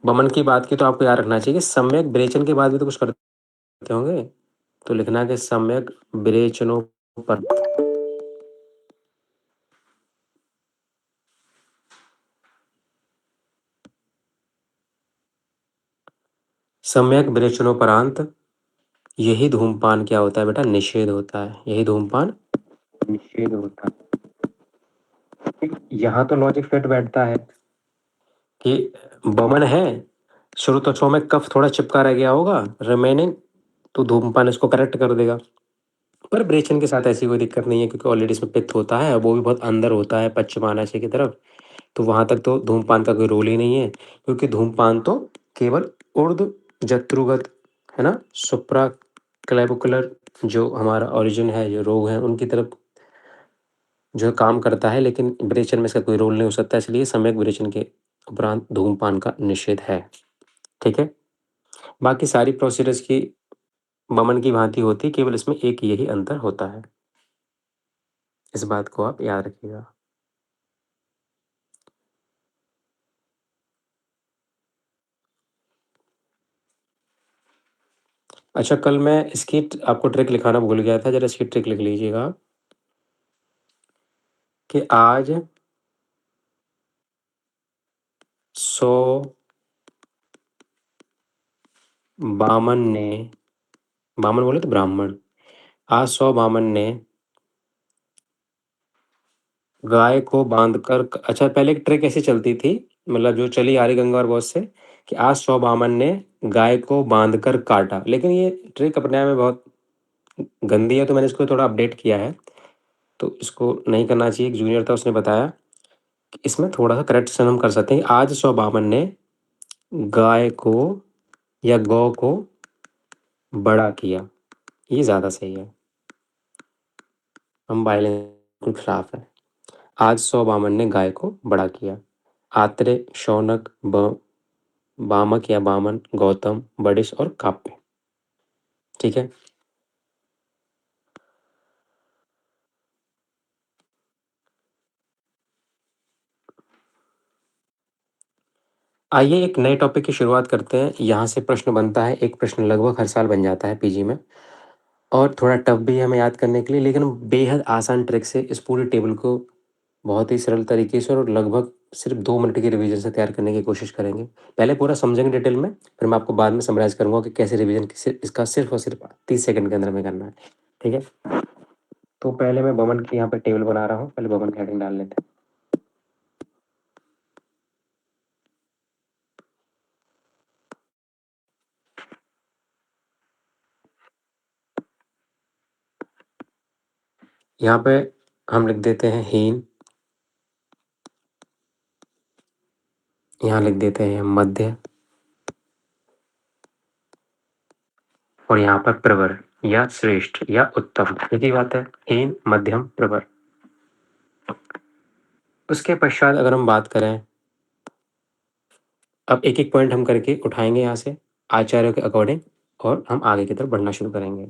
बमन की बात की तो आपको याद रखना चाहिए कि सम्यक विरेचन के बाद भी तो कुछ करते होंगे, तो लिखना है कि सम्यक विरेचनोपर सम्यक विरेचनोपरांत यही धूमपान क्या होता है बेटा, निषेध होता है। यही धूमपान निषेध होता है। यहाँ तो लॉजिक फिट बैठता है कि बमन है, श्रुतोच्छ्वास में कफ थोड़ा चिपका रह गया होगा रिमेनिंग, तो धूमपान इसको करेक्ट कर देगा। पर विरेचन के साथ ऐसी कोई दिक्कत नहीं है, क्योंकि ऑलरेडी इसमें पित्त होता है, वो भी बहुत अंदर होता है पश्चिमाशय की तरफ, तो वहां तक तो धूमपान का कोई रोल ही नहीं है, क्योंकि धूमपान तो केवल ऊर्ध्व जत्रुगत है ना, सुप्रा क्लेविकुलर जो हमारा ओरिजिन है, जो रोग है उनकी तरफ जो काम करता है, लेकिन विरेचन में इसका कोई रोल नहीं हो सकता, इसलिए सम्यक विरेचन के उपरांत धूमपान का निषेध है। ठीक है, बाकी सारी प्रोसीजर्स की बमन की भांति होती है, केवल इसमें एक यही अंतर होता है, इस बात को आप याद रखिएगा। अच्छा, कल मैं इसकी आपको ट्रिक लिखाना भूल गया था, जरा इसकी ट्रिक लिख लीजिएगा कि आज 100 बामन ने, बामन बोले तो ब्राह्मण, आज 100 बामन ने गाय को बांधकर, अच्छा पहले एक ट्रिक ऐसी चलती थी, मतलब जो चली आ रही गंगा और बहुत से, कि आज 100 बामन ने गाय को बांधकर काटा, लेकिन ये ट्रिक अपने आप में बहुत गंदी है, तो मैंने इसको थोड़ा अपडेट किया है, तो इसको नहीं करना चाहिए। एक जूनियर था, उसने बताया कि इसमें थोड़ा सा करेक्शन हम कर सकते हैं। आज 100 बामन ने गाय को या गौ को बड़ा किया, ये ज़्यादा सही है, हम बाइलिंगुअल खिलाफ है। आज 100 बामन ने गाय को बड़ा किया। आत्रेय, शौनक, बामक या बामन, गौतम, बड़िश और काप्य। ठीक है, आइए एक नए टॉपिक की शुरुआत करते हैं। यहाँ से प्रश्न बनता है, एक प्रश्न लगभग हर साल बन जाता है पीजी में, और थोड़ा टफ भी है हमें याद करने के लिए, लेकिन हम बेहद आसान ट्रिक से इस पूरी टेबल को बहुत ही सरल तरीके से और लगभग सिर्फ 2 मिनट की रिवीजन से तैयार करने की कोशिश करेंगे। पहले पूरा समझेंगे डिटेल में, फिर मैं आपको बाद में समराइज करूंगा कि कैसे रिवीजन इसका सिर्फ और सिर्फ 30 सेकंड के अंदर में करना है। ठीक है, तो पहले मैं बमन की यहाँ पे टेबल बना रहा हूँ, पहले बमन की हेडिंग डाल लेते हैं। यहाँ पे हम लिख देते हैं हीन, यहाँ लिख देते हैं मध्य, और यहाँ पर प्रवर या श्रेष्ठ या उत्तम, एक ही बात है, हीन, मध्यम, प्रवर। उसके पश्चात अगर हम बात करें, अब एक एक पॉइंट हम करके उठाएंगे यहाँ से आचार्यों के अकॉर्डिंग, और हम आगे की तरफ बढ़ना शुरू करेंगे।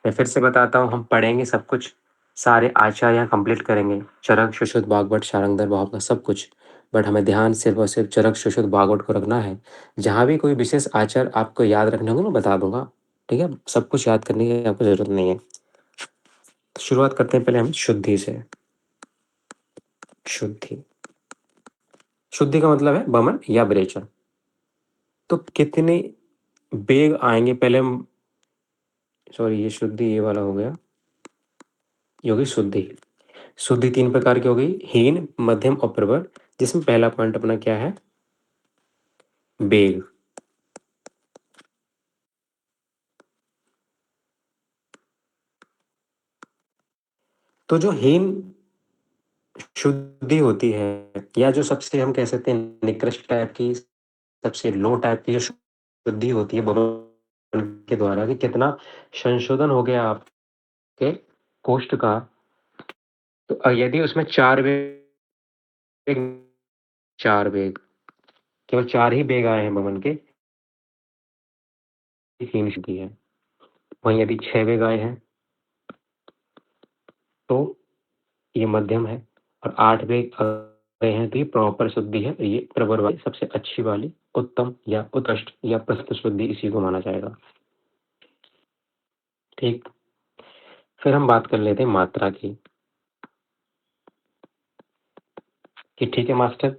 मैं फिर से बताता हूँ, हम पढ़ेंगे सब कुछ, सारे आचार्य यहाँ कंप्लीट करेंगे, चरक, सुश्रुत, भागवत, शारंगधर, भाव सब कुछ, बट हमें ध्यान सिर्फ और सिर्फ चरक, सुश्रुत, भागवत को रखना है। जहाँ भी कोई विशेष आचार आपको याद रखने होंगे मैं बता दूंगा, ठीक है, सब कुछ याद करने की आपको जरूरत नहीं है। तो शुरुआत करते हैं पहले हम शुद्धि से। शुद्धि, शुद्धि का मतलब है बमन या विरेचन। तो कितने बेग आएंगे, पहले हम, सॉरी ये शुद्धि ये वाला हो गया, ये होगी शुद्धि। शुद्धि 3 प्रकार की हो गई, हीन, मध्यम और प्रबल, जिसमें पहला पॉइंट अपना क्या है, बेग। तो जो हीन शुद्धि होती है, या जो सबसे हम कह सकते हैं निकृष्ट टाइप की, सबसे लो टाइप की जो शुद्धि होती है बमन के द्वारा, कि कितना संशोधन हो गया आपके कोष्ठ का, तो यदि उसमें 4 बेग, 4 बेग, केवल 4 ही बेग आए हैं बमन के, हीन शुद्धि है। वहीं यदि 6 बेग आए हैं तो ये मध्यम है, और 8 बेग गए हैं तो ये प्रॉपर शुद्धि है, ये प्रबर वाली सबसे अच्छी वाली उत्तम या उत्कृष्ट या प्रशस्त शुद्धि इसी को माना जाएगा। ठीक, फिर हम बात कर लेते हैं मात्रा की कि ठीक है मास्टर,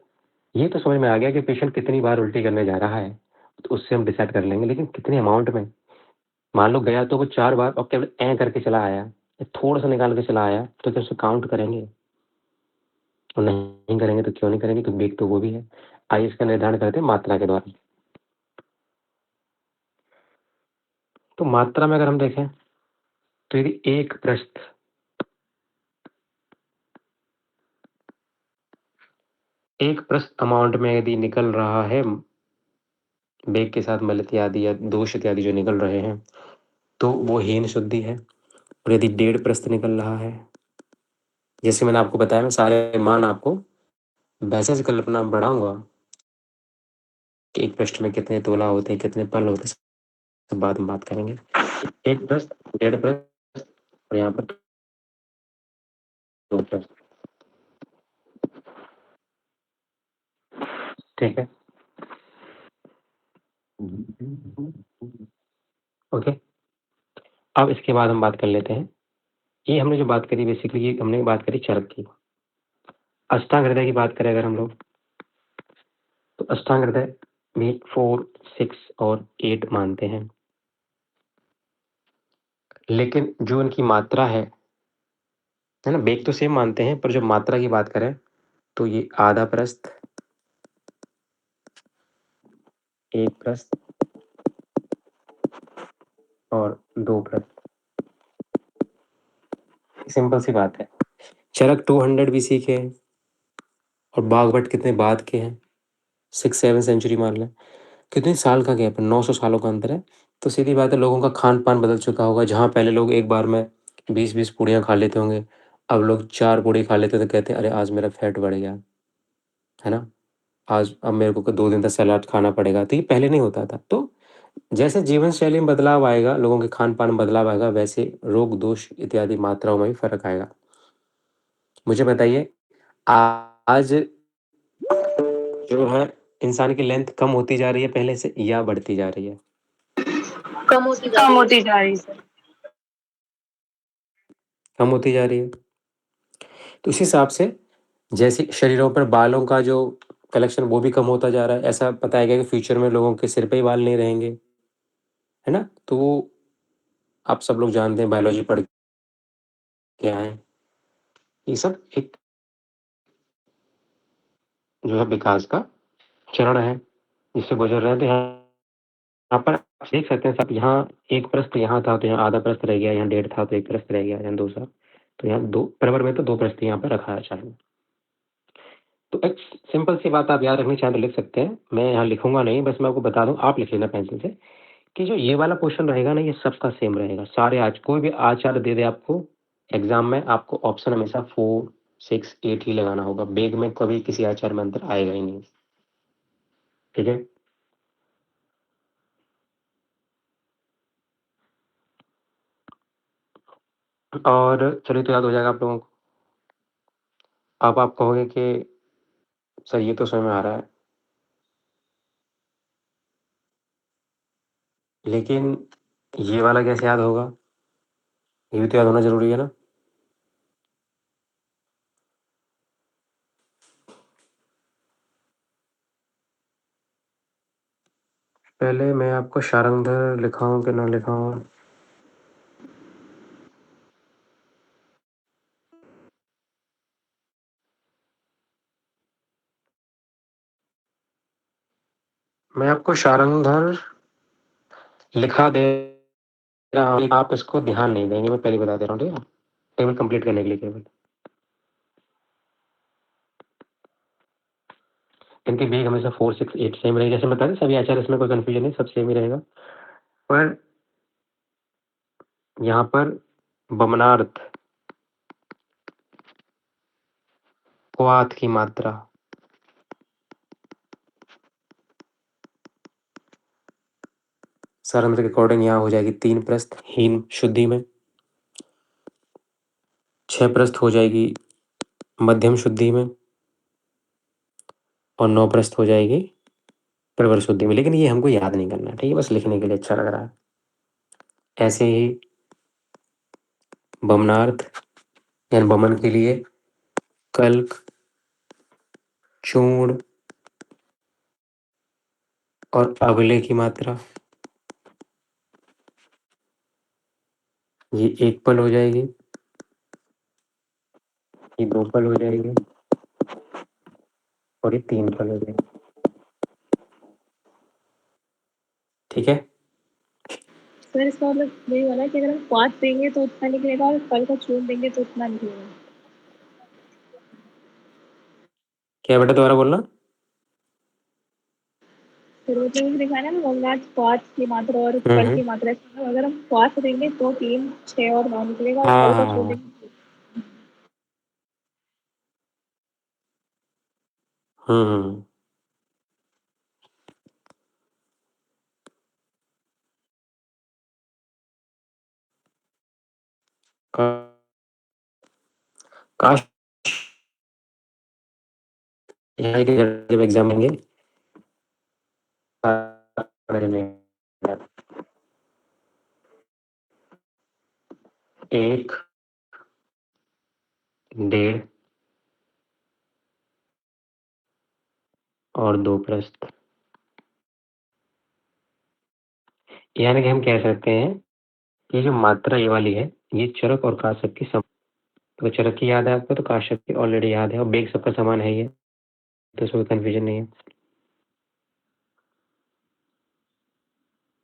ये तो समझ में आ गया कि पेशेंट कितनी बार उल्टी करने जा रहा है, तो उससे हम डिसाइड कर लेंगे, लेकिन कितने अमाउंट में। मान लो गया तो वो 4 बार और केवल करके चला आया, थोड़ा सा निकाल के चला आया, तो क्या उसे काउंट करेंगे? और नहीं करेंगे तो क्यों नहीं करेंगे? तो बेग तो वो भी है। आइए इसका निर्धारण करते हैं मात्रा के द्वारा। तो मात्रा में अगर हम देखें तो यदि एक प्रस्थ अमाउंट में यदि निकल रहा है बेग के साथ मल इत्यादि या दोष इत्यादि जो निकल रहे हैं, तो वो हीन शुद्धि है। और यदि 1.5 प्रस्थ निकल रहा है, जैसे मैंने आपको बताया, मैं सारे मान आपको वैसे से कल्पना बढ़ाऊंगा कि एक पृष्ठ में कितने तोला होते हैं, कितने पल होते हैं, सब बाद में बात करेंगे। 1 प्रस्थ, 1.5 प्रस्थ और यहाँ पर 2 प्रस्थ। ठीक है, ओके। अब इसके बाद हम बात कर लेते हैं, ये हमने जो बात करी बेसिकली, ये हमने बात करी चरक की। अष्टांग हृदय की बात करें अगर हम लोग, तो अष्टांग हृदय भी 4, 6 और 8 मानते हैं, लेकिन जो इनकी मात्रा है ना, बेग तो सेम मानते हैं, पर जो मात्रा की बात करें तो ये आधा प्रस्थ, 1 प्रस्थ और 2 प्रस्थ। सिंपल सी बात है। चरक 200 BC के हैं और बागभट्ट कितने बाद के हैं, 6-7 सेंचुरी मान लें। कितने साल का गैप है, 900 सालों का अंतर है। तो सीधी बात है, लोगों का खान पान बदल चुका होगा। जहाँ पहले लोग एक बार में 20-20 पूड़ियाँ खा लेते होंगे, अब लोग 4 पूड़ी खा लेते तो कहते हैं अरे आज मेरा फैट बढ़ गया है ना, आज अब मेरे को 2 दिन तक सलाद खाना पड़ेगा। तो ये पहले नहीं होता था। तो जैसे जीवन शैली में बदलाव आएगा, लोगों के खान पान में बदलाव आएगा, वैसे रोग दोष इत्यादि मात्राओं में भी फर्क आएगा। मुझे बताइए, आज जो है इंसान की लेंथ कम होती जा रही है पहले से या बढ़ती जा रही है? कम होती जा रही सर। कम होती जा रही है। तो इस हिसाब से जैसे शरीरों पर बालों का जो कलेक्शन वो भी कम होता जा रहा है, ऐसा बताया गया कि फ्यूचर में लोगों के सिर पे ही बाल नहीं रहेंगे, है ना। तो आप सब लोग जानते हैं, बायोलॉजी पढ़ के आए हैं, ये सब एक जो है विकास का चरण है जिससे गुजर रहे थे। यहाँ पर आप देख सकते हैं सब, यहाँ 1 प्रस्थ यहाँ था तो यहाँ आधा प्रस्थ रह गया, यहाँ 1.5 था तो 1 प्रस्थ रह गया, यहाँ 2 था तो यहाँ 2 बराबर में, तो 2 प्रस्थ यहाँ पर रखा है चाहिए। तो एक सिंपल सी बात आप याद रखनी चाहें तो लिख सकते हैं, मैं यहाँ लिखूंगा नहीं, बस मैं आपको बता दूं, आप लिख लेना पेंसिल से कि जो ये वाला क्वेश्चन रहेगा ना, ये सबका सेम रहेगा। सारे आज कोई भी आचार्य दे दे आपको एग्जाम में, आपको ऑप्शन हमेशा 4, 6, 8 ही लगाना होगा। बेग में कभी किसी आचार्य में अंतर आएगा ही नहीं। ठीक है, और चलिए तो याद हो जाएगा आप लोगों को। अब आप कहोगे कि सर ये तो समझ में आ रहा है, लेकिन ये वाला कैसे याद होगा? ये भी तो याद होना जरूरी है ना। पहले मैं आपको शारंगधर लिखाऊं कि ना लिखाऊं? मैं आपको शारंगधर लिखा दे रहा हूं, आप इसको ध्यान नहीं देंगे, मैं पहले बता दे रहा हूँ। ठीक है, टेबल कंप्लीट करने के लिए केवल। इनके बेग हमेशा 4, 6, 8 सेम रहेगा, जैसे बता दें सभी आचार्य, इसमें कोई कंफ्यूजन नहीं, सब सेम ही रहेगा। पर यहाँ पर बमनार्थ क्वाथ की मात्रा सरंध्र के अकॉर्डिंग यहाँ हो जाएगी 3 प्रस्थ हीन शुद्धि में, 6 प्रस्थ हो जाएगी मध्यम शुद्धि में और 9 प्रस्थ हो जाएगी प्रवर शुद्धि में, लेकिन ये हमको याद नहीं करना, ठीक है, बस लिखने के लिए अच्छा लग रहा है। ऐसे ही बमनार्थ यानी बमन के लिए कल्क, चूर्ण और अवले की मात्रा, ये 1 पल हो जाएगी, ये 2 पल हो जाएगी और ये 3 पल हो जाएगी। ठीक है, सर इसका मतलब यही वाला है कि अगर हम 5 देंगे तो उतना निकलेगा और कल का चूर्ण देंगे तो उतना निकलेगा। क्या बेटा दोबारा बोलना। फिर वो तो लिखा है ना बमनाथ 5 की मात्रा और कल की मात्रा, अगर हम 5 देंगे तो 3, 6 और 9 निकलेगा और हाँ कल का हाँ चूर्ण हाँ देंगे। हम्म का- काश यहाँ के जब एग्जाम लेंगे एक, 1.5 और 2 प्रस्थ, यानी कि हम कह सकते हैं ये जो मात्रा ये वाली है ये चरक और काशक की सम, तो चरक की याद है आपको, तो काशक की ऑलरेडी याद है, और बेग सबका समान है ये, तो इसमें कंफ्यूजन नहीं है।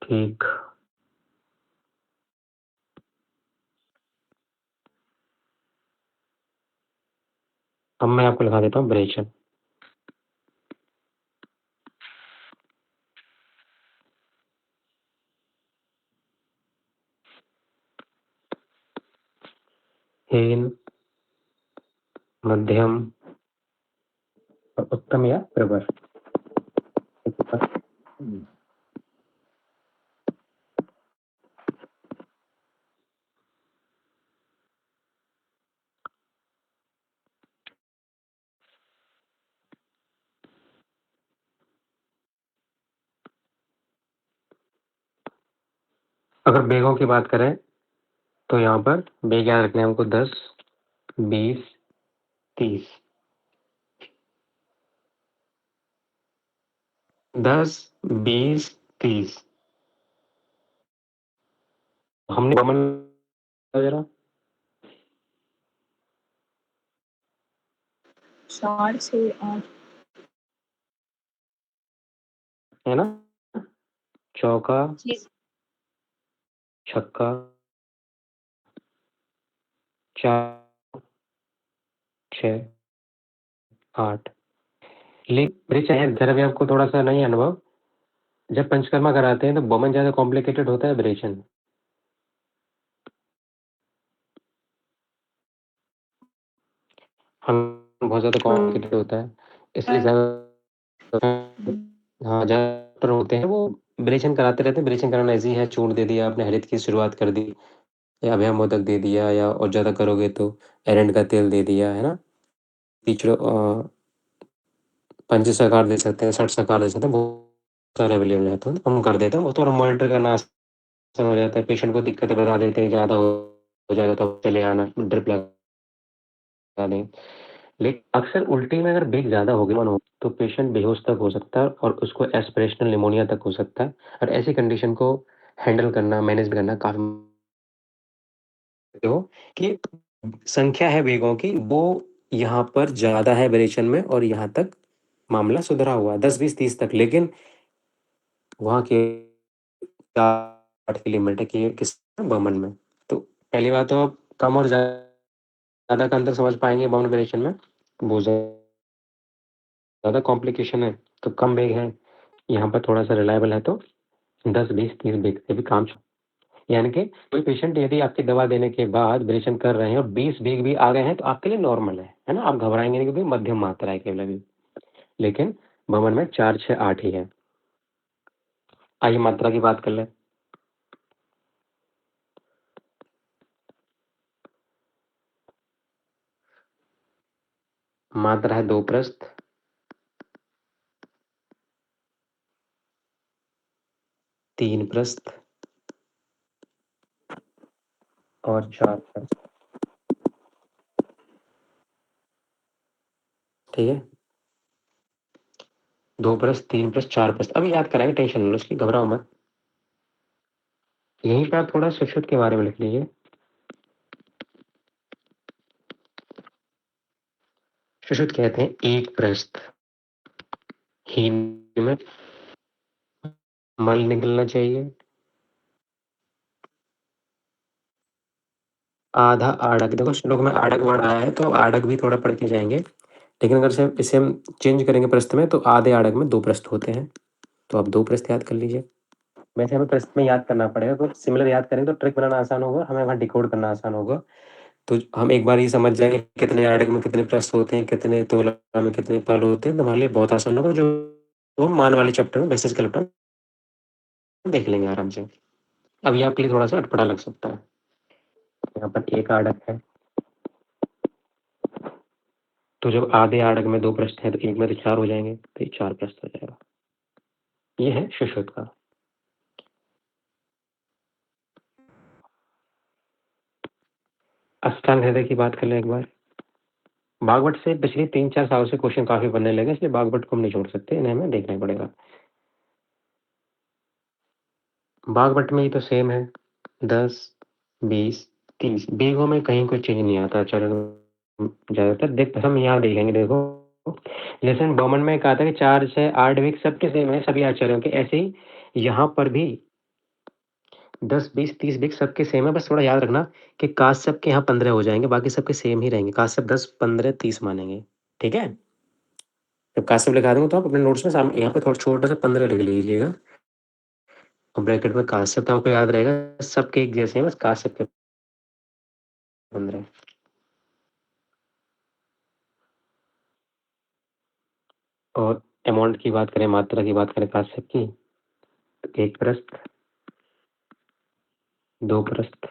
ठीक, अब मैं आपको लिखा देता हूँ ब्रेचन। हीन, मध्यम और उत्तम या प्रवर। अगर बेगों की बात करें तो यहाँ पर बेग याद रखने हैं हमको 10, 20, 30। 10, 20, 30 हमने बमन जरा 4, 6, 8। है ना, चौका, जी छक्का, 4, 6, 8। लेकिन ब्रिज है जरा भी आपको थोड़ा सा नहीं अनुभव, जब पंचकर्मा कराते हैं तो बमन ज्यादा कॉम्प्लिकेटेड होता है ब्रेचन। हम बहुत ज्यादा कॉम्प्लिकेटेड होता है, इसलिए ज्यादा, हाँ ज्यादातर होते हैं वो ब्रेचन कराते रहते हैं। ब्रेचन कराना ऐसी है, चूर्ण दे दिया आपने, हरित की शुरुआत कर दी, या अभय मोदक दे दिया, या और ज्यादा करोगे तो एरंड का तेल दे दिया, है ना, तीसरा पंच सकार दे सकते हैं, 60 सकार दे सकते हैं, बहुत सारे अवेलेबल रहते हैं, हम कर देते हैं। वो थोड़ा मॉनिटर करना आसान हो जाता है, पेशेंट को दिक्कतें बता देते हैं, ज़्यादा हो जाएगा तो चले आना, ड्रिप लगा दें। लेकिन अक्सर उल्टी में अगर बेग ज़्यादा हो गया हो तो पेशेंट बेहोश तक हो सकता है और उसको एस्पिरेशनल निमोनिया तक हो सकता है, और ऐसी कंडीशन को हैंडल करना, मैनेज करना काफ़ी हो कि संख्या है बेगों की वो यहाँ पर ज़्यादा है वेरिएशन में, और यहाँ तक मामला सुधरा हुआ है 10, 20, 30 तक, लेकिन वहाँ के 8 की लिमिट है कि किस बमन में। तो पहली बात तो आप कम और ज़्यादा का अंतर समझ पाएंगे बमन वेरिएशन में, बहुत ज़्यादा कॉम्प्लिकेशन है तो कम बेग है, यहाँ पर थोड़ा सा रिलायबल है तो 10, 20, 30 बेग से भी काम यानी कि कोई पेशेंट यदि आपकी दवा देने के बाद वेरिएशन कर रहे हैं और 20 बेग भी आ गए हैं तो आपके लिए नॉर्मल है ना, आप घबराएंगे नहीं, क्योंकि मध्यम मात्रा है केवल अभी, लेकिन बमन में 4, 6, 8 ही है। आइए मात्रा की बात कर ले। मात्रा है 2 प्रस्थ, 3 प्रस्थ और 4 प्रस्थ। ठीक है, 2 प्रस्थ, 3 प्रस्थ, 4 प्रस्थ। अभी याद कराएंगे, टेंशन लो उसकी, घबराओ मत। यहीं पे आप थोड़ा सुश्रुत के बारे में लिख लीजिए। सुश्रुत कहते हैं एक प्रस्थ, हीन में मल निकलना चाहिए, आधा आड़क। देखो श्लोक में आड़क वर्ड आया है तो आड़क भी थोड़ा पढ़ के जाएंगे, लेकिन अगर से इसे हम चेंज करेंगे प्रस्थ में तो आधे आड़क में 2 प्रस्थ होते हैं। तो आप 2 प्रस्थ याद कर लीजिए। वैसे हमें प्रस्थ में याद करना पड़ेगा, तो सिमिलर याद करेंगे तो ट्रिक बनाना आसान होगा, हमें वहाँ डिकोड करना आसान होगा। तो हम एक बार ही समझ जाएंगे कितने आड़क में कितने प्रस्थ होते हैं, कितने तोला में कितने पल होते हैं, तो हमारे लिए बहुत आसान होगा। जो हम मान वाले चैप्टर में, बेसिस के चैप्टर में देख लेंगे आराम से। अभी आपके लिए थोड़ा सा अटपटा लग सकता है। यहाँ पर एक आड़क है, तो जब आधे आड़क में 2 प्रश्न है तो एक में तो 4 हो जाएंगे, तो ये 4 प्रश्न हो जाएगा। ये है सुश्रुत का। अष्टांग हृदय की बात कर ले एक बार। बागवट से पिछले 3-4 साल से क्वेश्चन काफी बनने लगे, इसलिए बागवट को हम नहीं छोड़ सकते, इन्हें हमें देखना पड़ेगा। बागवट में ही तो सेम है, 10, 20, 30 बीघों में कहीं कोई चेंज नहीं आता। चलो ज्यादातर देख हम यहाँ देखेंगे, देखो लेसन बॉमन में कहा था कि 4, 6, 8 वीक सबके सेम है, सभी आचार्यों के। ऐसे ही यहाँ पर भी 10, 20, 30 वीक सबके सेम है। बस थोड़ा याद रखना कि काश्यप के यहाँ 15 हो जाएंगे, बाकी सबके सेम ही रहेंगे। काश्यप 10, 15, 30 मानेंगे। ठीक है, जब काश्यप लिखा दूंगा तो आप अपने नोट्स में सामने यहाँ पे थोड़ा छोटा सा 15 लिख लीजिएगा, और ब्रैकेट में काश्यप, तो आपको याद रहेगा सबके एक जैसे हैं, बस काश्यप के 15। और अमाउंट की बात करें, मात्रा की बात करें काश्यप की, तो 1 प्रस्थ, 2 प्रस्थ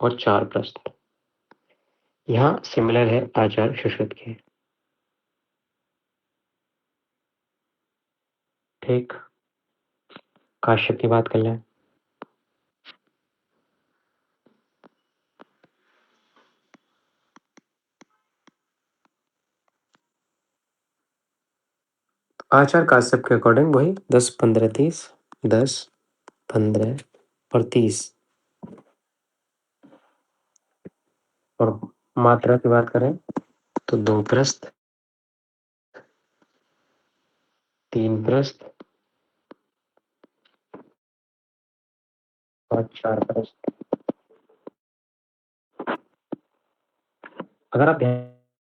और 4 प्रस्थ। यहाँ सिमिलर है आचार्य सुश्रुत के। ठीक, काश्यप की बात कर लें। आचार्य काश्यप के अकॉर्डिंग वही 10, 15, 30, 10, 15 और 30। और मात्रा की बात करें तो 2 प्रस्थ, 3 प्रस्थ और 4 प्रस्थ। अगर आप ध्यान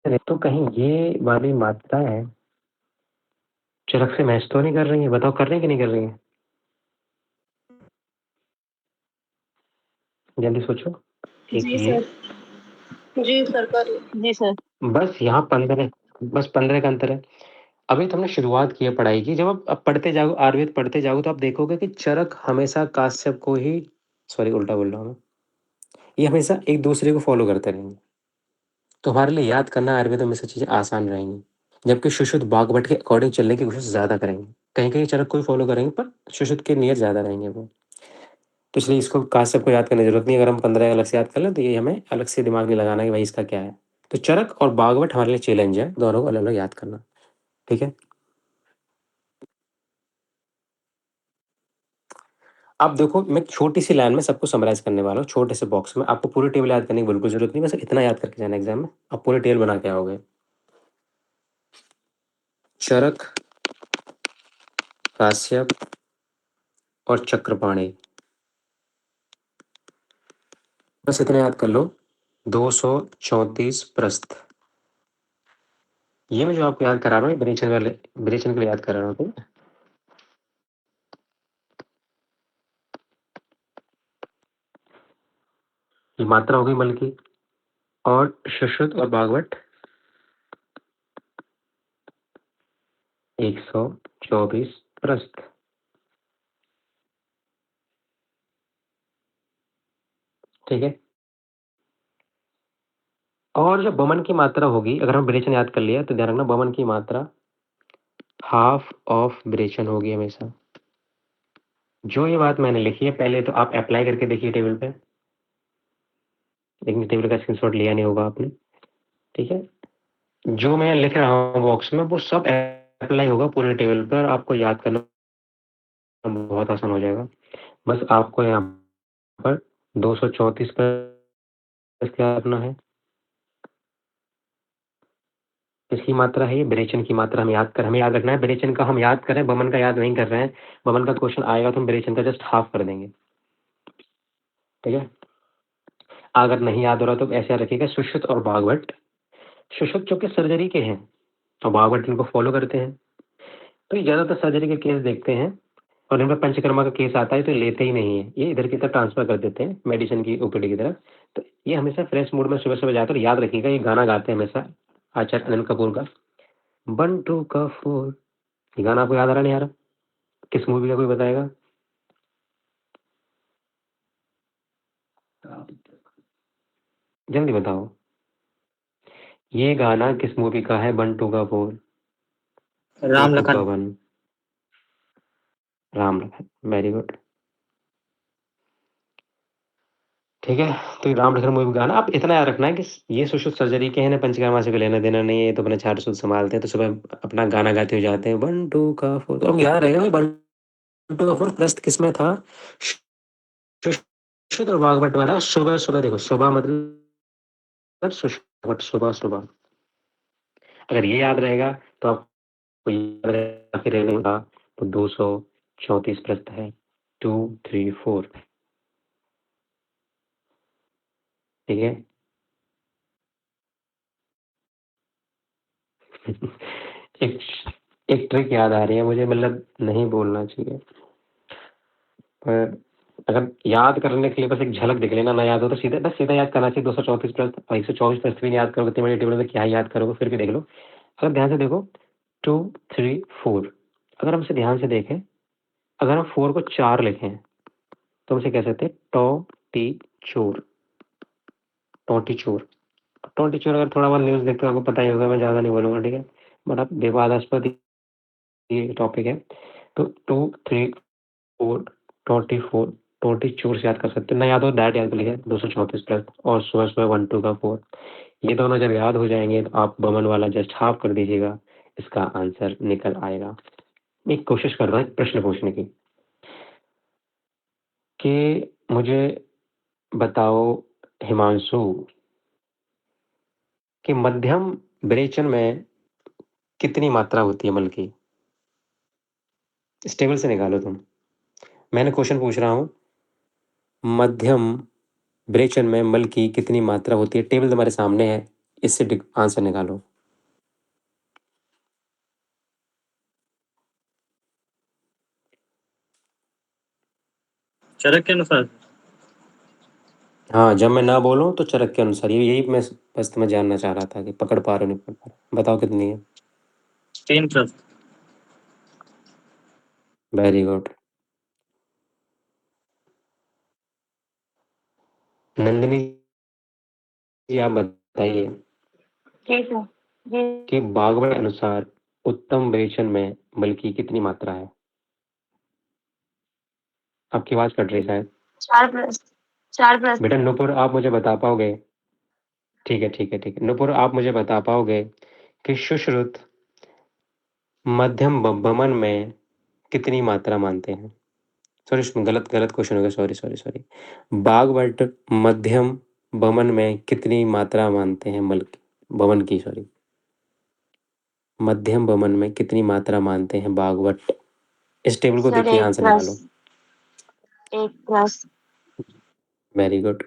दें तो कहीं ये वाली मात्रा है चरक से मैच तो नहीं कर रही है? बताओ कर रही है कि नहीं कर रही है? जल्दी सोचो। जी सर। जी सर, जी सर। बस यहाँ 15, बस 15 का अंतर है। अभी तो हमने शुरुआत की है पढ़ाई की। जब आप पढ़ते जाओ, आयुर्वेद पढ़ते जाओ, तो आप देखोगे कि चरक हमेशा काश्यप को ही, सॉरी उल्टा बोल रहा हूँ मैं, ये हमेशा एक दूसरे को फॉलो करते रहेंगे। तो हमारे लिए याद करना आयुर्वेद में से चीज़ें आसान रहेंगी, जबकि सुश्रुत बागवट के अकॉर्डिंग चलने की कोशिश ज़्यादा करेंगे। कहीं कहीं चरक को ही फॉलो करेंगे, पर सुश्रुत के नियर ज़्यादा रहेंगे वो। तो इसलिए इसको काश्यप को याद करने की जरूरत नहीं। अगर हम 15 अलग से याद कर लें तो ये हमें अलग से दिमाग नहीं लगाना कि भाई इसका क्या है। तो चरक और बागवट हमारे लिए चैलेंज है, दोनों को अलग अलग याद करना। ठीक है, अब देखो मैं छोटी सी लाइन में सबको समराइज करने वाला हूँ, छोटे से बॉक्स में। आपको पूरी टेबल याद करने की बिल्कुल जरूरत नहीं, बस इतना याद करके जाना एग्जाम में। आप पूरी टेबल बना के आओगे। चरक, काश्यप और चक्रपाणि, बस इतना याद कर लो। 234 प्रस्थ। ये मैं जो आपको याद करा रहा हूँ, विरेचन वाले, विरेचन के लिए याद करा रहा हूँ। ये मात्रा हो गई मल की। और सुश्रुत और बागवट 124 प्रस्थ। ठीक है, और जो बमन की मात्रा होगी, अगर हम विरेचन याद कर लिया तो ध्यान रखना बमन की मात्रा हाफ ऑफ ब्रेचन होगी हमेशा। जो ये बात मैंने लिखी है पहले तो आप अप्लाई करके देखिए टेबल पे, लेकिन टेबल का स्क्रीनशॉट लिया नहीं होगा आपने, ठीक है। जो मैं लिख रहा हूँ बॉक्स में वो सब अप्लाई होगा पूरे टेबल पर, आपको याद करना बहुत आसान हो जाएगा। बस आपको यहाँ पर 234 पर क्या करना है, किसकी मात्रा है ये, ब्रेचन की मात्रा हमें याद रखना है। ब्रेचन का हम याद करें, बमन का याद नहीं कर रहे हैं। बमन का क्वेश्चन आएगा तो हम ब्रेचन का जस्ट हाफ कर देंगे, ठीक है। अगर नहीं याद हो रहा तो ऐसे याद रखिएगा, सुश्रुत और भागवत। सुश्रुत चूंकि सर्जरी के हैं और भागवत इनको फॉलो करते हैं, तो ये ज्यादातर सर्जरी के केस देखते हैं, और इनमें पंचकर्मा का केस आता है तो लेते ही नहीं है, ये इधर की तरफ ट्रांसफर कर देते हैं मेडिसिन की ओपीडी की तरफ। तो ये हमेशा फ्रेश मूड में सुबह सुबह जाकर याद रखिएगा, ये गाना गाते हैं हमेशा आचार्य अनिल कपूर का, 1 2 का 4। ये गाना आपको याद आ रहा नहीं आ रहा, किस मूवी का कोई बताएगा? जल्दी बताओ, ये गाना किस मूवी का है? 1 2 का 4, राम 2 का लखन। 1, राम लखन, वेरी गुड, ठीक है। तो ये राम लखन मूवी गाना आप इतना याद रखना है कि ये सुश्रुत सर्जरी के हैं ना, पंचकर्मा से कोई लेना देना नहीं है, ये तो अपने चार सूत्र संभालते हैं, तो सुबह अपना गाना गाते हुए जाते हैं 1 2 का 4। तो अब याद रहेगा 1 2 का 4 प्रस्त किसमें था? सुश्रुत और वाग्भट वाला। सुबह सुबह देखो, सुबह मतलब सुश्रुत, सुबह सुबह। अगर ये याद रहेगा तो आपको याद रहेगा, फिर रहेगा तो 234 प्रस्त है, 2 3 4, ठीक है। एक एक ट्रिक याद आ रही है मुझे, मतलब नहीं बोलना चाहिए, पर अगर याद करने के लिए बस एक झलक देख लेना, ना याद हो तो सीधा बस सीधा याद करना चाहिए 234 प्लस। 124 प्लस भी नहीं याद करोगे, इतनी बड़ी टेबल में क्या याद करोगे, फिर भी देख लो। अगर ध्यान से देखो 2 3 4, अगर हम इसे ध्यान से देखें, अगर हम 4 को 4 लिखें तो हम इसे कह सकते हैं टो टी चोर, टोटी चोर। टोटी चोर अगर थोड़ा बहुत न्यूज़ देखते हो आपको पता ही होगा, मैं ज़्यादा नहीं बोलूंगा, ठीक है। बट आप विवादास्पद ये टॉपिक है, तो 2 3 4 24, 24 से याद कर सकते हो, ना याद हो दैट याद कर लीजिए 234 प्लस, और सुबह सुबह 1 2 का 4। ये दोनों जब याद हो जाएंगे तो आप बमन वाला जस्ट हाफ कर दीजिएगा, इसका आंसर निकल आएगा। एक कोशिश कर रहा हूँ एक प्रश्न पूछने की, कि मुझे बताओ हिमांशु, कि मध्यम विरेचन में कितनी मात्रा होती है मल की? इस टेबल से निकालो तुम, मैंने क्वेश्चन पूछ रहा हूँ, मध्यम विरेचन में मल की कितनी मात्रा होती है? टेबल तुम्हारे सामने है, इससे आंसर निकालो। चरक के अनुसार। हाँ, जब मैं ना बोलूँ तो चरक के अनुसार, ये यही मैं बस तुम्हें जानना चाह रहा था कि पकड़ पा रहे हो नहीं पकड़ पा रहे। बताओ कितनी है? 3 प्रस्त। Very good. नंदिनी जी आप बताइए कि बागवत अनुसार उत्तम विरेचन में मल की कितनी मात्रा है? आपकी आवाज कट रही है शायद। 4 प्लस। बेटा नुपुर आप मुझे बता पाओगे, ठीक है ठीक है ठीक है, नुपुर आप मुझे बता पाओगे कि सुश्रुत मध्यम बमन में कितनी मात्रा मानते हैं? सॉरी, गलत गलत क्वेश्चन हो गया, सॉरी सॉरी सॉरी। बागवट मध्यम बमन में कितनी मात्रा मानते हैं मल की, बमन की, सॉरी, मध्यम बमन में कितनी मात्रा मानते हैं बागवट? इस टेबल को देखिए, आंसर निकालो। 1 प्लस। Very good.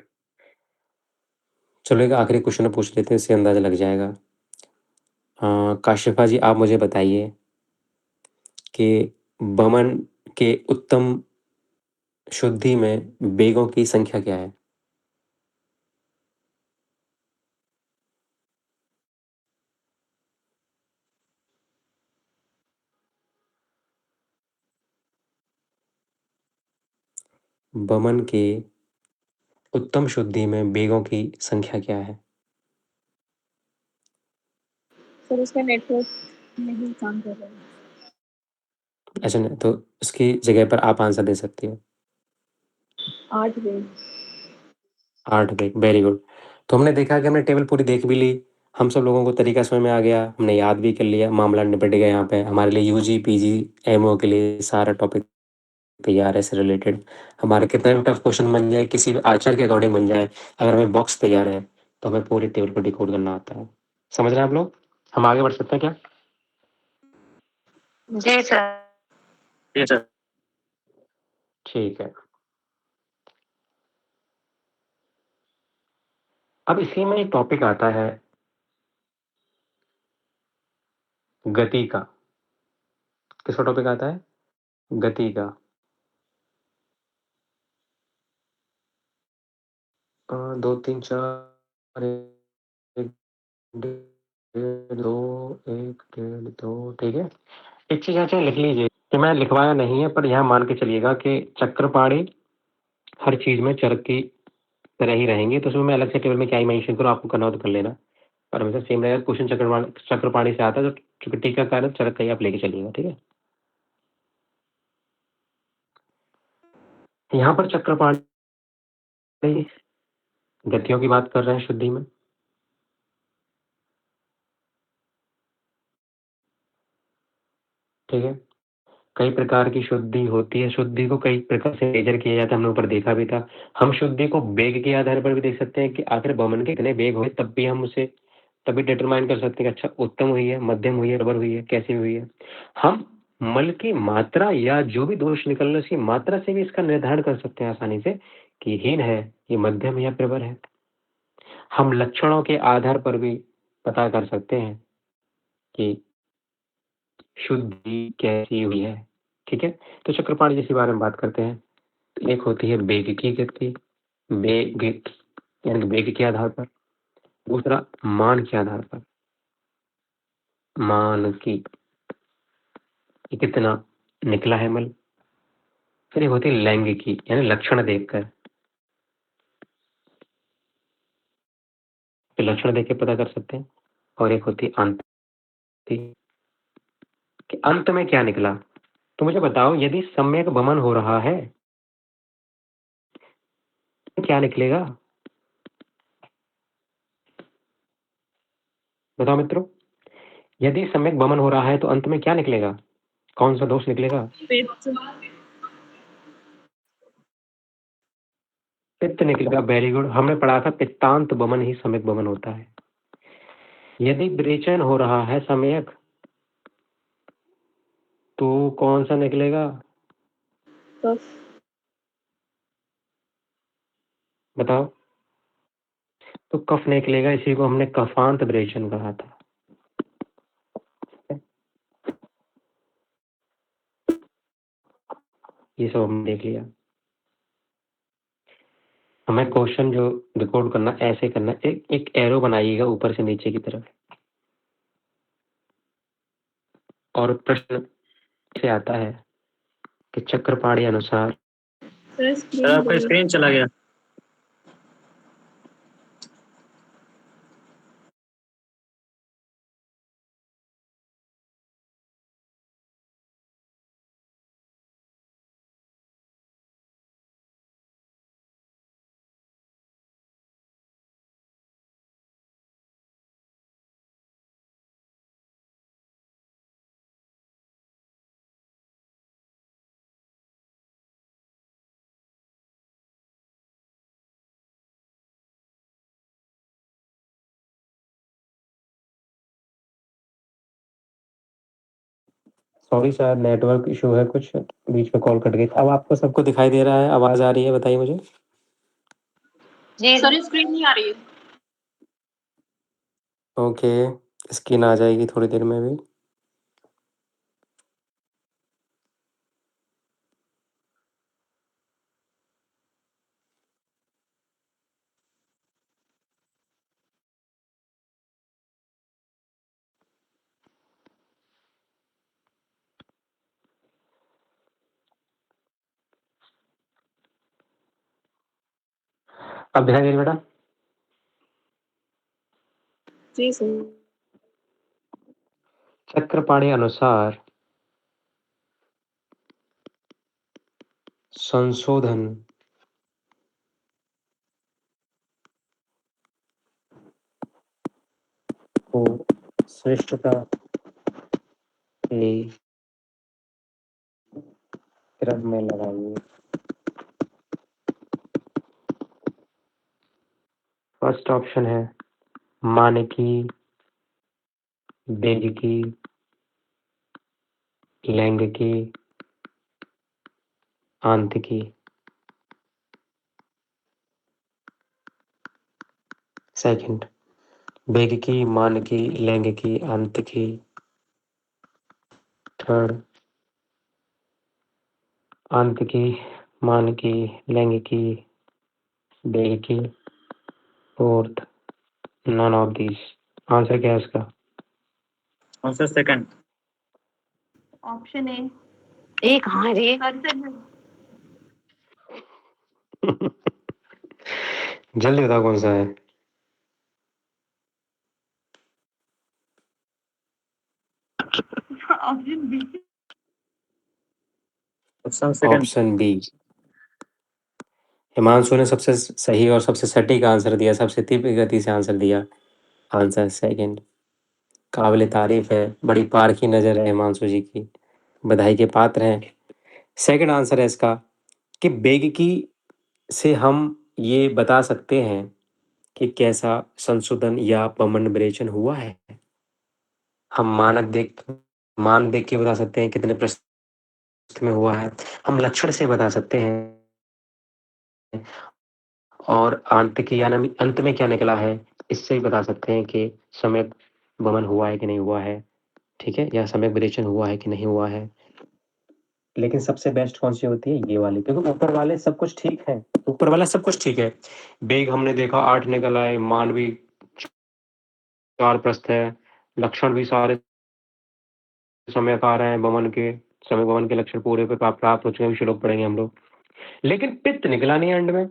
चलो एक आखिरी क्वेश्चन पूछ लेते हैं, इससे अंदाजा लग जाएगा। काशिफा जी आप मुझे बताइए कि बमन के उत्तम शुद्धि में बेगों की संख्या क्या है? बमन के उत्तम शुद्धि में बेगों की संख्या क्या है? सर उसका नेटवर्क नहीं काम कर रहा है। ऐसा नहीं, तो उसकी जगह पर आप आंसर दे सकती हो। 8 वेग। 8 वेग, वेरी गुड। तो हमने देखा कि हमने टेबल पूरी देख भी ली, हम सब लोगों को तरीका समझ में आ गया, हमने याद भी कर लिया, मामला निपट गया। यहाँ पे हमारे लिए यूजी पीजी एमओ के लिए सारा टॉपिक तैयार है, इससे रिलेटेड हमारे कितना भी टफ क्वेश्चन बन जाए, किसी भी आंसर के अकॉर्डिंग बन जाए, अगर हमें बॉक्स तैयार है तो हमें पूरी टेबल को डिकोड करना आता है। समझ रहे हैं आप लोग? हम आगे बढ़ सकते हैं क्या? जी सर। जी सर। ठीक है। अब इसी में एक टॉपिक आता है गति का। किसका टॉपिक आता है? गति का। 2 3 4 1 1 2 1 1 2, ठीक है। एक चीज अच्छा लिख लीजिए कि मैं लिखवाया नहीं है, पर यहाँ मान के चलिएगा कि चक्रपाणी हर चीज में चरक की तरह ही रहेंगे, तो उसमें मैं अलग से टेबल में क्या ही मेंशन करूँ, आपको करना हो तो कर लेना, पर हमेशा सेम रहेगा। क्वेश्चन चक्रपाणी से आता है, तो चुकटी का कारण चरक का ही आप लेके चलिएगा, ठीक है। यहाँ पर चक्रपाणी गतियों की बात कर रहे हैं शुद्धि में, ठीक है। कई प्रकार की शुद्धि होती है, शुद्धि को कई प्रकार से मेजर किया जाता है, हमने ऊपर देखा भी था। हम शुद्धि को वेग के आधार पर भी देख सकते हैं कि आखिर वमन के कितने वेग हुए, तब भी हम उसे तभी डिटरमाइन कर सकते हैं कि अच्छा उत्तम हुई है, मध्यम हुई है, बराबर हुई है, कैसी हुई है। हम मल की मात्रा या जो भी दोष निकल रहा है उसकी मात्रा से भी इसका निर्धारण कर सकते हैं आसानी से कि हीन है, ये मध्यम है या प्रबल है। हम लक्षणों के आधार पर भी पता कर सकते हैं कि शुद्धि कैसी हुई है, ठीक है। तो चक्रपाणी जैसी बारे में बात करते हैं। तो एक होती है वेग की गति, वेग यानी वेग के आधार पर, दूसरा मान के आधार पर, मान की कि कितना निकला है मल। फिर एक होती है लैंग की यानी लक्षण देखकर, तो लक्षण देख के पता कर सकते हैं। और एक होती है अंत की, कि अंत में क्या निकला। तो मुझे बताओ, यदि सम्यक वमन हो रहा है तो क्या निकलेगा? बताओ मित्रों, यदि सम्यक वमन हो रहा है तो अंत में क्या निकलेगा? कौन सा दोष निकलेगा? पित्त। पित्त निकलेगा, वेरी गुड। हमने पढ़ा था पित्तांत वमन ही सम्यक वमन होता है। यदि विरेचन हो रहा है सम्यक तो कौन सा निकलेगा? कफ। बताओ। तो कफ निकलेगा, इसी को हमने कफांत विरेचन कहा था। ये सब हमने देख लिया। हमें क्वेश्चन जो रिकॉर्ड करना ऐसे करना, एक एरो बनाइएगा ऊपर से नीचे की तरफ, और प्रश्न से आता है कि चक्रपाणी अनुसार। सर सर स्क्रीन आपका गई। स्क्रीन चला गया। सॉरी सर, नेटवर्क इशू है कुछ, बीच में कॉल कट गई। अब आपको सबको दिखाई दे रहा है, आवाज आ रही है? बताइए मुझे। जी सर स्क्रीन नहीं आ रही है। ओके, स्क्रीन आ जाएगी थोड़ी देर में भी। अब दिखाई दे रही बेटा? जी सर। चक्रपाणी अनुसार संशोधन को श्रेष्ठता के क्रम में लगाइए। फर्स्ट ऑप्शन है मानकी, बेगकी, लैंगिकी, आंतकी। सेकंड, बेगकी, मानकी, लैंगिकी, आंतकी। थर्ड, आंतकी, मानकी, लैंगिकी, बेगकी। Fourth, none of these. Answer क्या है इसका? Answer second. Option A. एक हाँ जी। जल्दी बताओ कौन सा है। Option B. Option second. Option B. Himanshu ने सबसे सही और सबसे सटीक आंसर दिया, सबसे तीव्र गति से आंसर दिया। Answer second. काबिल तारीफ है, बड़ी पारखी नज़र है हिमांशु जी की, बधाई के पात्र हैं। सेकंड आंसर है इसका कि बेगकी से हम ये बता सकते हैं कि कैसा संशोधन या बमन विरेचन हुआ है। हम मान देख के बता सकते हैं कितने प्रश्न में हुआ है। हम लक्षण से बता सकते हैं, और अंत में क्या निकला है इससे भी बता सकते हैं कि सम्यक वमन हुआ है कि नहीं हुआ है, ठीक है, या सम्यक विरेचन हुआ है कि नहीं हुआ है। लेकिन सबसे बेस्ट कौन सी होती है? ये वाली, क्योंकि ऊपर वाले सब कुछ ठीक है, ऊपर वाला सब कुछ ठीक है। बेग हमने देखा 8 निकल आए, मान भी 4 प्रश्न है, लक्षण भी सारे सम्यक आ रहे हैं, वमन के सम्यक वमन के लक्षण पूरे पे प्राप्त हो चुके हैं, श्लोक पढ़ेंगे हम लोग। लेकिन पित्त निकला नहीं एंड में,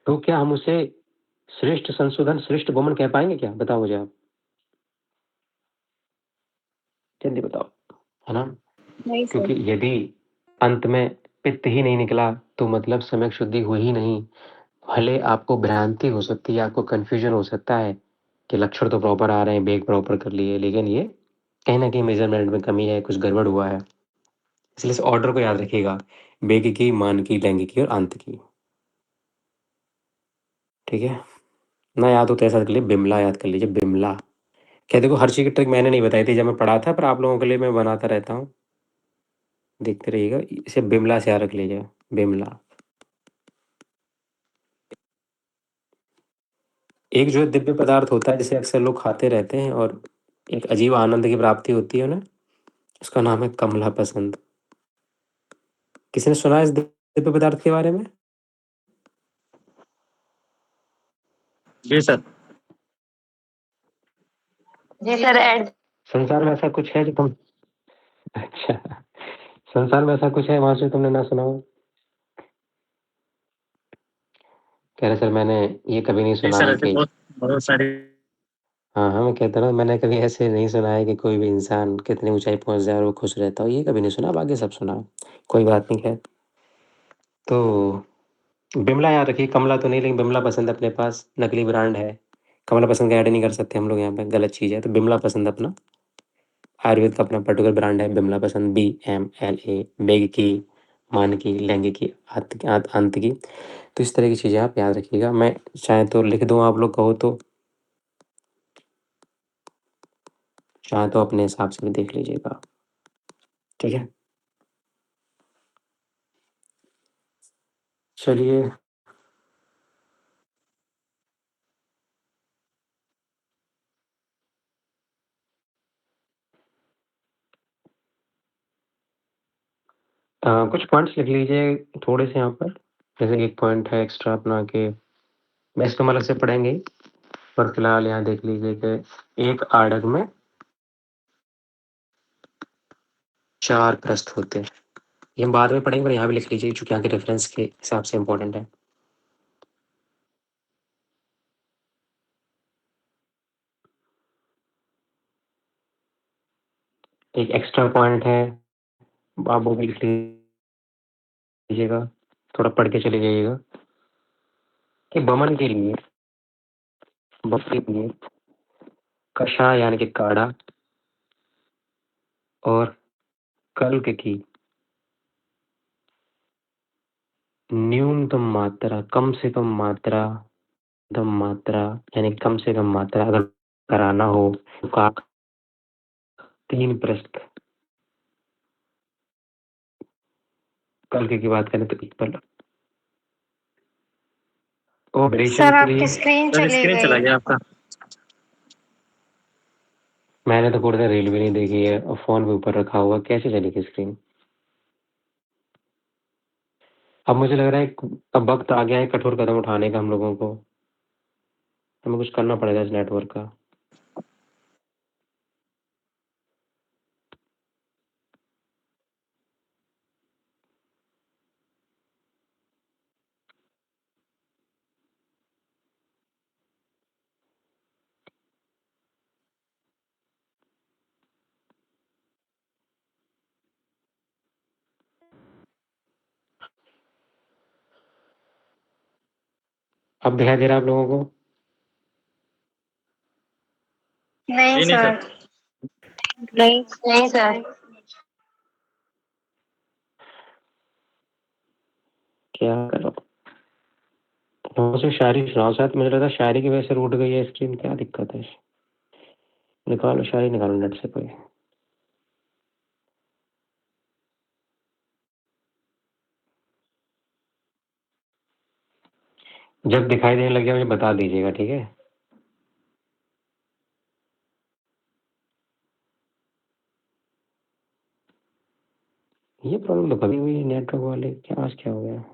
तो क्या हम उसे श्रेष्ठ संशोधन, श्रेष्ठ वमन कह पाएंगे क्या? बताओ मुझे आप, जल्दी बताओ, है ना? नहीं सर। क्योंकि यदि अंत में पित्त ही नहीं निकला तो मतलब सम्यक शुद्धि हुई ही नहीं। भले आपको भ्रांति हो सकती है, आपको कंफ्यूजन हो सकता है कि लक्षण तो प्रॉपर आ रहे हैं, बेग प्रॉपर कर लिए, लेकिन ये कहीं ना कहीं मेजरमेंट में कमी है, कुछ गड़बड़ हुआ है। इसलिए इस ऑर्डर को याद रखिएगा, बेग की, मान की, लैंगिक और अंत की, ठीक है ना? याद हो तो ऐसा कर लीजिए, बिमला याद कर लीजिए, बिमला। क्या देखो, हर चीज़ की ट्रिक मैंने नहीं बताई थी जब मैं पढ़ा था, पर आप लोगों के लिए मैं बनाता रहता हूँ, देखते रहिएगा। इसे बिमला से याद रख लीजिए, बिमला। एक जो दिव्य पदार्थ होता है जिसे अक्सर लोग खाते रहते हैं और एक अजीब आनंद की प्राप्ति होती है ना, उसका नाम है कमला पसंद। किसी ने सुना है इस दिव्य पदार्थ के बारे में? जी सर। जी सर ऐड। संसार में ऐसा कुछ है जो तुम अच्छा, संसार में ऐसा कुछ है वहां से तुमने ना सुना हो? कह रहे सर मैंने ये कभी नहीं जी सुना सर, है ऐसे कि, बहुत सारी। हाँ हाँ, मैं कहता रहा मैंने कभी ऐसे नहीं सुना है कि कोई भी इंसान कितनी ऊंचाई पहुंच जाए और वो खुश रहता हो, ये कभी नहीं सुना, बाकी सब सुना है। कोई बात नहीं, खैर। तो बिमला याद रखिए, कमला तो नहीं, लेकिन बिमला पसंद अपने पास नकली ब्रांड है। कमला पसंद का ऐड नहीं कर सकते हम लोग यहाँ पे, गलत चीज़ है। तो बिमला पसंद अपना आयुर्वेद का अपना पर्टिकुलर ब्रांड है, बिमला पसंद, BMLA। बेग की, मान की, लैंगिक की, अंत की। तो इस तरह की चीज़ें आप याद रखिएगा। मैं चाहे तो लिख दूँ, आप लोग कहो तो, चाहे तो अपने हिसाब से भी देख लीजिएगा, ठीक है? चलिए, कुछ पॉइंट्स लिख लीजिए थोड़े से यहाँ पर। जैसे एक पॉइंट है एक्स्ट्रा अपना के, मैं इसको अलग से पढ़ेंगे, पर फिलहाल यहाँ देख लीजिए कि एक आड़क में 4 प्रस्थ होते हैं। ये हम बाद में पढ़ेंगे, पर यहाँ भी लिख लीजिए चूंकि यहाँ के रेफरेंस के हिसाब से इम्पोर्टेंट है। एक एक्स्ट्रा पॉइंट है, आप वो भी लिख लीजिए। लीजिएगा, थोड़ा पढ़ के चले जाइएगा कि बमन के लिए कषा यानी कि काढ़ा और कल्क की न्यूनतम मात्रा, कम से कम मात्रा यानी कम से कम मात्रा अगर कराना हो तो का 3 पृष्ठ, कल्क की बात करें तो पीपल। ऑपरेशन सर के आपकी लिए स्क्रीन सर चली स्क्रीन चला गई। गया आपका। मैंने तो पूरी तरह रील भी नहीं देखी है और फोन पे ऊपर रखा हुआ, कैसे चलेगी स्क्रीन? अब मुझे लग रहा है अब वक्त आ गया है कठोर कदम उठाने का हम लोगों को, हमें कुछ करना पड़ेगा इस नेटवर्क का। अब दिखाई दे रहा है आप लोगों को? नहीं जी नहीं सर। सर। नहीं सर। क्या करो, मुझे शायरी सुनाओ, शायद मुझे लगा शायरी की वजह से रूट गई है स्क्रीन, क्या दिक्कत है? निकालो शायरी, निकालो नेट से कोई। जब दिखाई देने लग गया मुझे बता दीजिएगा, ठीक है? ये प्रॉब्लम तो कभी हुई है नेटवर्क वाले, क्या आज क्या हो गया?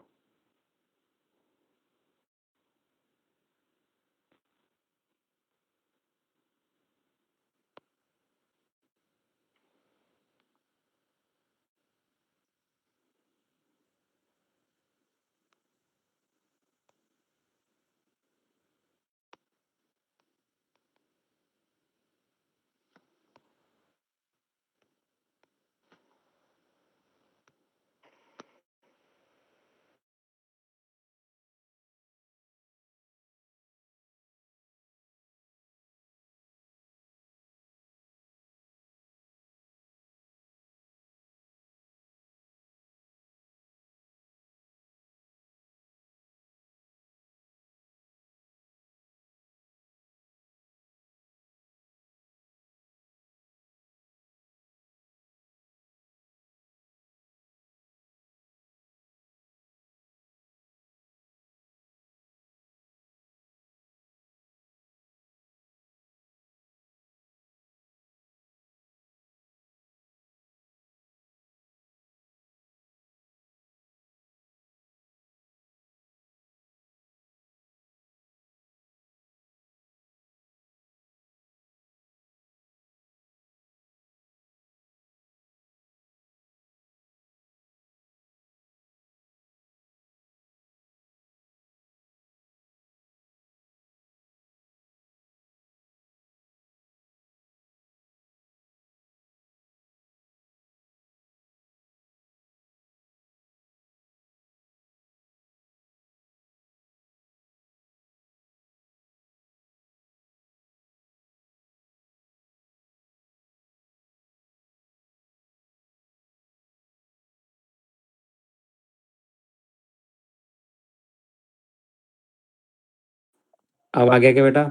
अब आ गया क्या बेटा?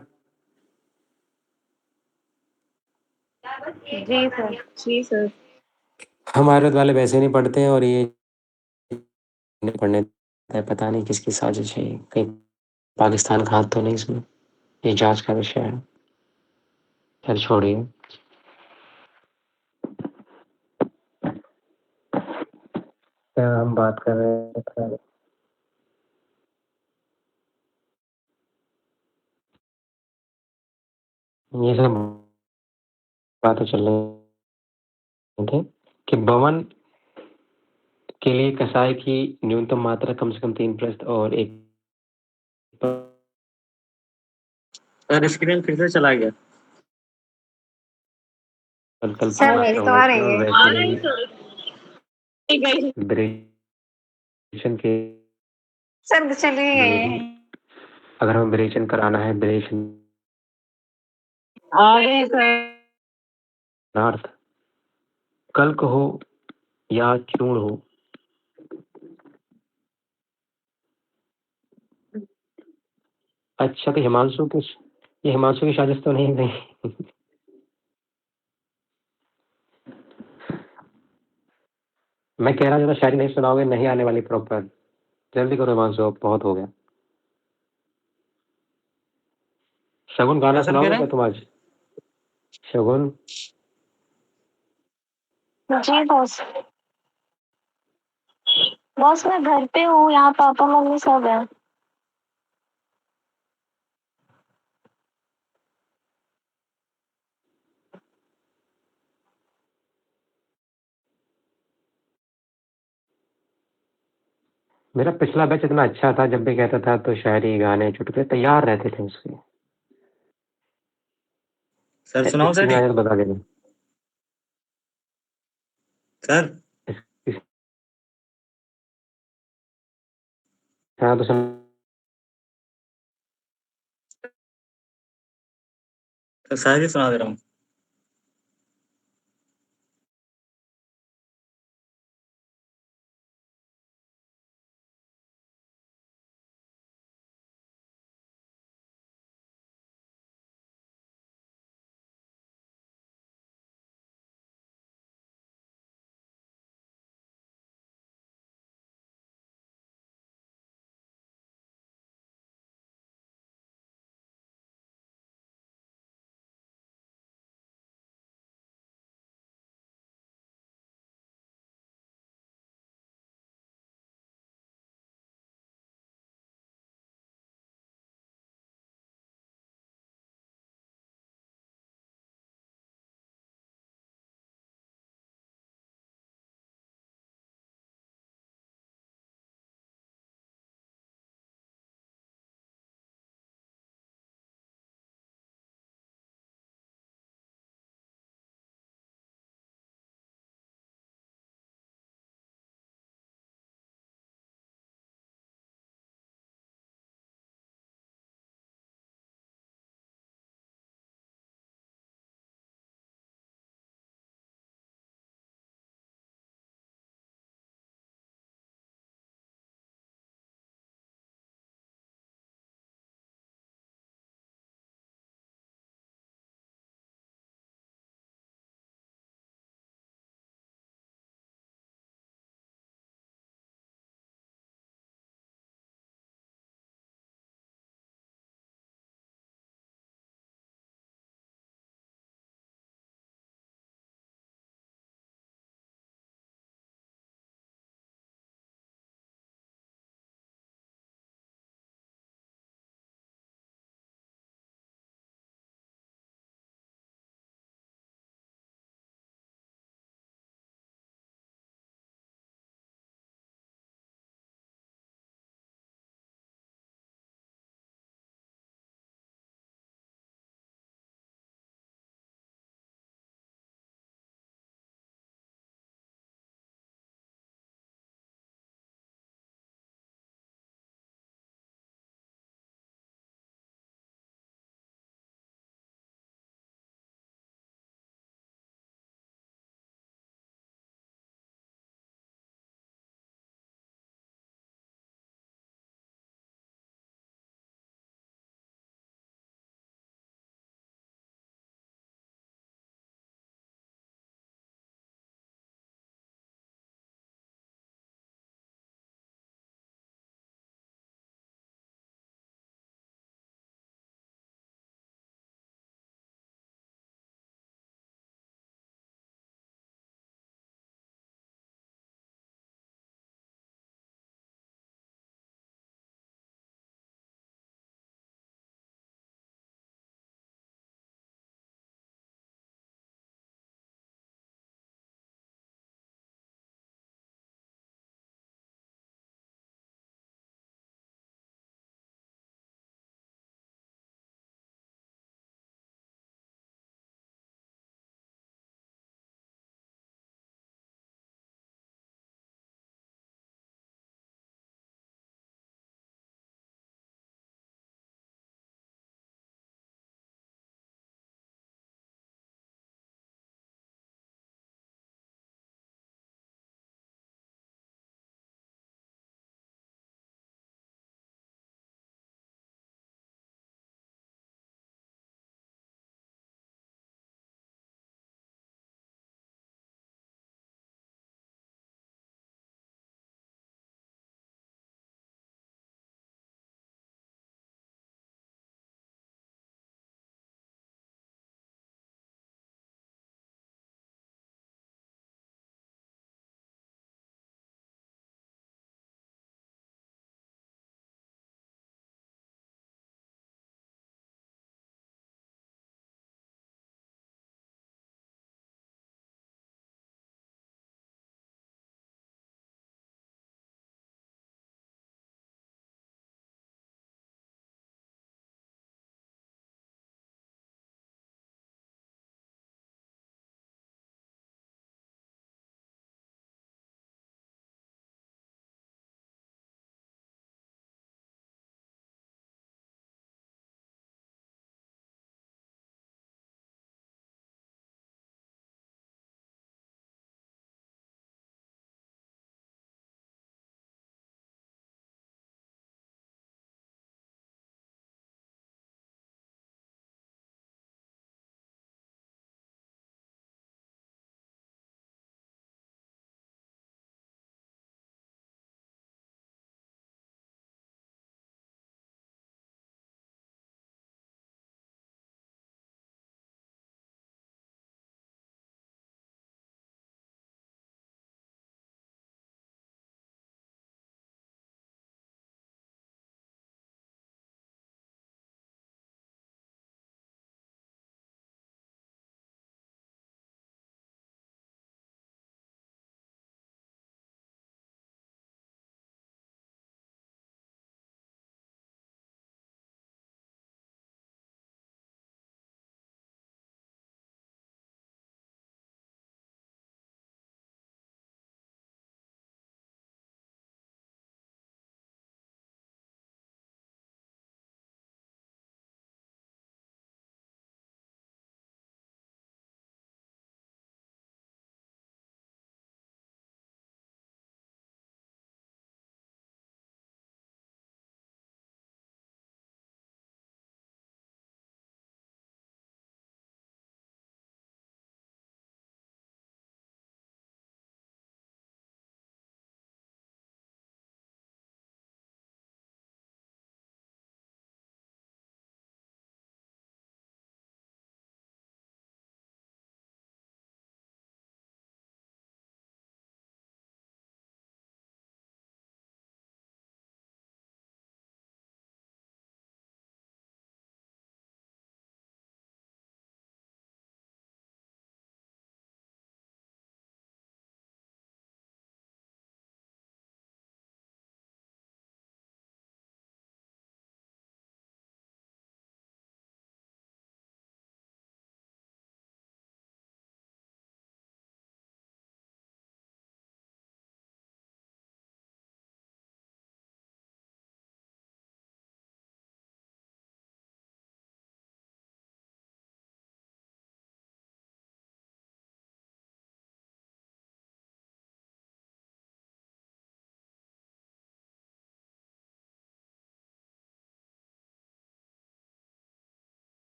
जी सर। जी सर। हमारे वाले वैसे नहीं पढ़ते हैं और ये नहीं पढ़ने देता है, पता नहीं किसकी साजिश है ये, कहीं पाकिस्तान का हाथ तो नहीं इसमें? ये जांच का विषय है, खैर छोड़िए। क्या हम बात कर रहे थे? ये सब बातें चल रही थे कि बमन के लिए कसाई की न्यूनतम मात्रा कम से कम 3 पृष्ठ और एक सर स्क्रीन फिर से चला गया। कल्पना सर मात्रा मेरी तो होनी आ चाहिए रही और है। वैसे ही ठीक है। ब्रिज के सर चलिए गए लिए भी हैं अगर हमें विरेचन कराना है, विरेचन आगे सर अर्थ कल्क हो या चूर्ण हो, अच्छा तो ये हिमांशु की साजिश तो नहीं है कहीं? मैं कह रहा हूँ, शायरी नहीं सुनाओगे, नहीं आने वाली प्रॉपर। जल्दी करो हिमांशु, अब बहुत हो गया। शगुन गाना क्या सर कह सुनाओगे रहे क्या हैं? तुम आज? शगुन जी बॉस। बॉस मैं घर पे हूँ, यहाँ पापा मम्मी सब है। मेरा पिछला बैच इतना अच्छा था, जब भी कहता था तो शायरी गाने चुटकुले तैयार रहते थे उसके। सर सुनाओ इसमें सर। आया तो बता देना। सर हाँ तो सुन। तो शायरी सुना दे रहा हूँ।